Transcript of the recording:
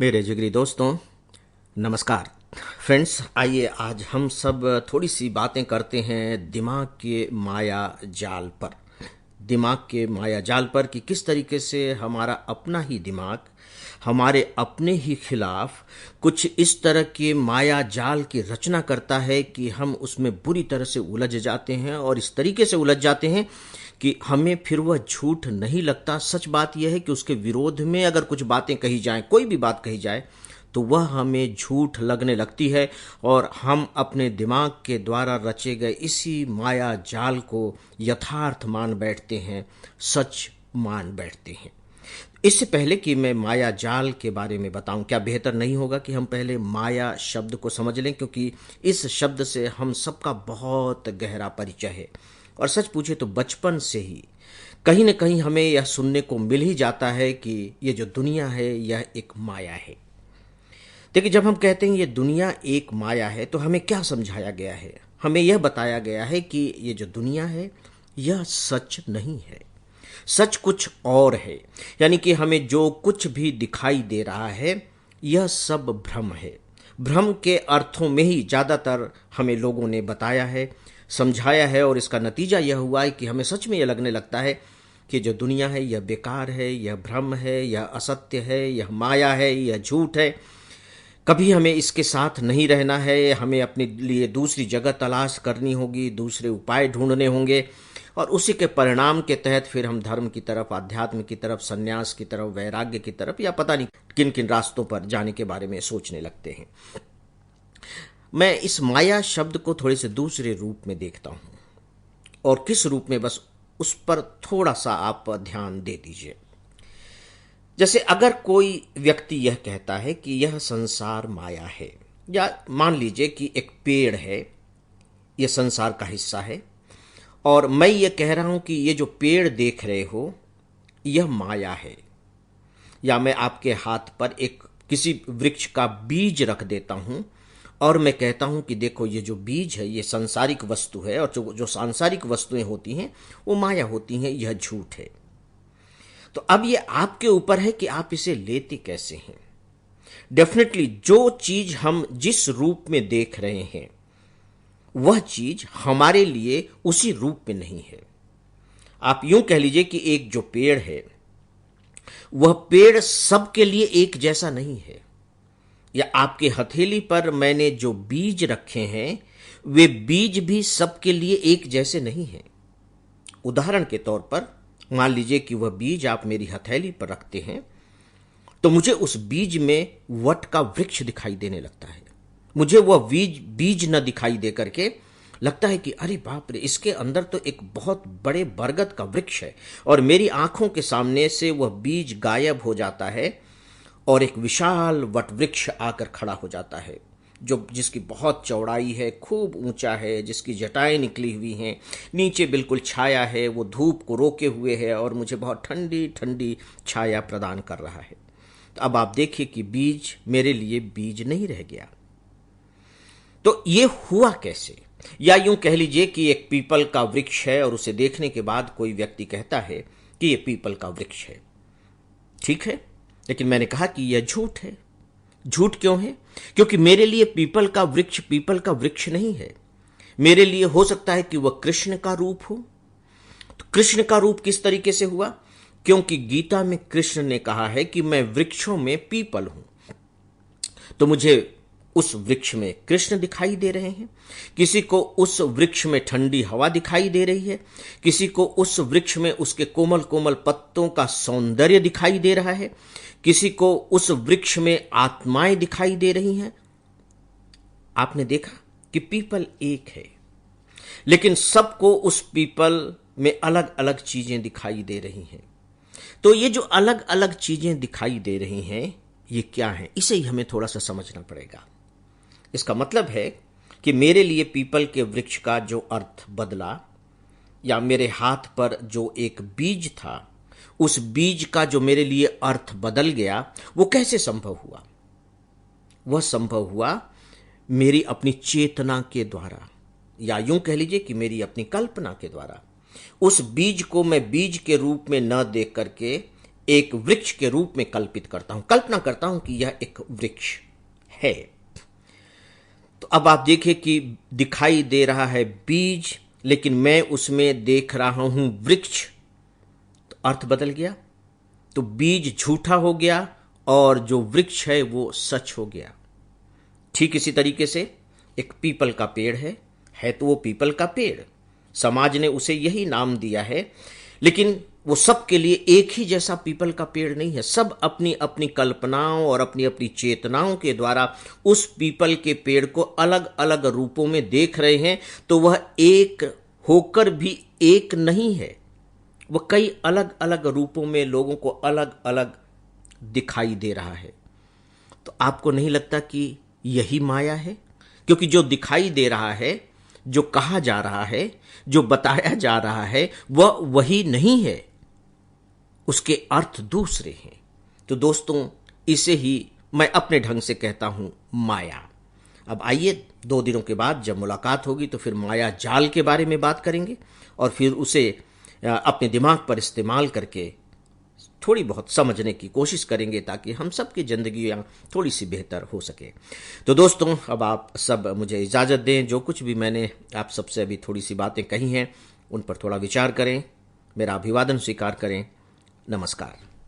मेरे जिगरी दोस्तों, नमस्कार। फ्रेंड्स, आइए आज हम सब थोड़ी सी बातें करते हैं दिमाग के माया जाल पर। दिमाग के माया जाल पर कि किस तरीके से हमारा अपना ही दिमाग हमारे अपने ही खिलाफ कुछ इस तरह के माया जाल की रचना करता है कि हम उसमें बुरी तरह से उलझ जाते हैं और इस तरीके से उलझ जाते हैं कि हमें फिर वह झूठ नहीं लगता। सच बात यह है कि उसके विरोध में अगर कुछ बातें कही जाएं, कोई भी बात कही जाए, तो वह हमें झूठ लगने लगती है और हम अपने दिमाग के द्वारा रचे गए इसी माया जाल को यथार्थ मान बैठते हैं, सच मान बैठते हैं। इससे पहले कि मैं माया जाल के बारे में बताऊं, क्या बेहतर नहीं होगा कि हम पहले माया शब्द को समझ लें, क्योंकि इस शब्द से हम सबका बहुत गहरा परिचय है और सच पूछे तो बचपन से ही कहीं न कहीं हमें यह सुनने को मिल ही जाता है कि ये जो दुनिया है यह एक माया है। देखिए, जब हम कहते हैं ये दुनिया एक माया है तो हमें क्या समझाया गया है? हमें यह बताया गया है कि ये जो दुनिया है यह सच नहीं है, सच कुछ और है। यानी कि हमें जो कुछ भी दिखाई दे रहा है यह सब भ्रम है। भ्रम के अर्थों में ही ज़्यादातर हमें लोगों ने बताया है, समझाया है और इसका नतीजा यह हुआ है कि हमें सच में यह लगने लगता है कि जो दुनिया है यह बेकार है, यह भ्रम है, यह असत्य है, यह माया है, यह झूठ है। कभी हमें इसके साथ नहीं रहना है, हमें अपने लिए दूसरी जगह तलाश करनी होगी, दूसरे उपाय ढूंढने होंगे और उसी के परिणाम के तहत फिर हम धर्म की तरफ, आध्यात्म की तरफ, संन्यास की तरफ, वैराग्य की तरफ या पता नहीं किन किन रास्तों पर जाने के बारे में सोचने लगते हैं। मैं इस माया शब्द को थोड़े से दूसरे रूप में देखता हूं और किस रूप में, बस उस पर थोड़ा सा आप ध्यान दे दीजिए। जैसे अगर कोई व्यक्ति यह कहता है कि यह संसार माया है, या मान लीजिए कि एक पेड़ है, यह संसार का हिस्सा है और मैं ये कह रहा हूं कि ये जो पेड़ देख रहे हो यह माया है, या मैं आपके हाथ पर एक किसी वृक्ष का बीज रख देता हूं और मैं कहता हूं कि देखो ये जो बीज है ये सांसारिक वस्तु है और जो सांसारिक वस्तुएं होती हैं वो माया होती हैं, यह झूठ है। तो अब ये आपके ऊपर है कि आप इसे लेते कैसे हैं। डेफिनेटली जो चीज हम जिस रूप में देख रहे हैं वह चीज हमारे लिए उसी रूप में नहीं है। आप यूं कह लीजिए कि एक जो पेड़ है वह पेड़ सबके लिए एक जैसा नहीं है, या आपके हथेली पर मैंने जो बीज रखे हैं वे बीज भी सबके लिए एक जैसे नहीं हैं। उदाहरण के तौर पर मान लीजिए कि वह बीज आप मेरी हथेली पर रखते हैं तो मुझे उस बीज में वट का वृक्ष दिखाई देने लगता है। मुझे वह बीज बीज न दिखाई दे करके लगता है कि अरे बाप रे, इसके अंदर तो एक बहुत बड़े बरगद का वृक्ष है, और मेरी आंखों के सामने से वह बीज गायब हो जाता है और एक विशाल वट वृक्ष आकर खड़ा हो जाता है, जो जिसकी बहुत चौड़ाई है, खूब ऊंचा है, जिसकी जटाएं निकली हुई हैं, नीचे बिल्कुल छाया है, वो धूप को रोके हुए है और मुझे बहुत ठंडी ठंडी छाया प्रदान कर रहा है। तो अब आप देखिए कि बीज मेरे लिए बीज नहीं रह गया। तो ये हुआ कैसे? या यूं कह लीजिए कि एक पीपल का वृक्ष है और उसे देखने के बाद कोई व्यक्ति कहता है कि यह पीपल का वृक्ष है। ठीक है, लेकिन मैंने कहा कि यह झूठ है। झूठ क्यों है? क्योंकि मेरे लिए पीपल का वृक्ष नहीं है। मेरे लिए हो सकता है कि वह कृष्ण का रूप हो। तो कृष्ण का रूप किस तरीके से हुआ? क्योंकि गीता में कृष्ण ने कहा है कि मैं वृक्षों में पीपल हूं, तो मुझे उस वृक्ष में कृष्ण दिखाई दे रहे हैं। किसी को उस वृक्ष में ठंडी हवा दिखाई दे रही है, किसी को उस वृक्ष में उसके कोमल कोमल पत्तों का सौंदर्य दिखाई दे रहा है, किसी को उस वृक्ष में आत्माएं दिखाई दे रही हैं। आपने देखा कि पीपल एक है, लेकिन सबको उस पीपल में अलग अलग चीजें दिखाई दे रही हैं। तो ये जो अलग अलग चीजें दिखाई दे रही हैं ये क्या है, इसे ही हमें थोड़ा सा समझना पड़ेगा। इसका मतलब है कि मेरे लिए पीपल के वृक्ष का जो अर्थ बदला, या मेरे हाथ पर जो एक बीज था उस बीज का जो मेरे लिए अर्थ बदल गया, वो कैसे संभव हुआ? वह संभव हुआ मेरी अपनी चेतना के द्वारा, या यूं कह लीजिए कि मेरी अपनी कल्पना के द्वारा। उस बीज को मैं बीज के रूप में न देख करके एक वृक्ष के रूप में कल्पित करता हूं, कल्पना करता हूं कि यह एक वृक्ष है। तो अब आप देखिए कि दिखाई दे रहा है बीज, लेकिन मैं उसमें देख रहा हूं वृक्ष। तो अर्थ बदल गया। तो बीज झूठा हो गया और जो वृक्ष है वो सच हो गया। ठीक इसी तरीके से एक पीपल का पेड़ है तो वो पीपल का पेड़, समाज ने उसे यही नाम दिया है, लेकिन वो सबके लिए एक ही जैसा पीपल का पेड़ नहीं है। सब अपनी अपनी कल्पनाओं और अपनी अपनी चेतनाओं के द्वारा उस पीपल के पेड़ को अलग अलग रूपों में देख रहे हैं। तो वह एक होकर भी एक नहीं है, वह कई अलग अलग रूपों में लोगों को अलग अलग दिखाई दे रहा है। तो आपको नहीं लगता कि यही माया है? क्योंकि जो दिखाई दे रहा है, जो कहा जा रहा है, जो बताया जा रहा है, वह वही नहीं है, उसके अर्थ दूसरे हैं। तो दोस्तों, इसे ही मैं अपने ढंग से कहता हूं माया। अब आइए 2 दिनों के बाद जब मुलाकात होगी तो फिर माया जाल के बारे में बात करेंगे और फिर उसे अपने दिमाग पर इस्तेमाल करके थोड़ी बहुत समझने की कोशिश करेंगे ताकि हम सबकी जिंदगियां थोड़ी सी बेहतर हो सके। तो दोस्तों, अब आप सब मुझे इजाज़त दें। जो कुछ भी मैंने आप सबसे अभी थोड़ी सी बातें कही हैं उन पर थोड़ा विचार करें, मेरा अभिवादन स्वीकार करें। नमस्कार।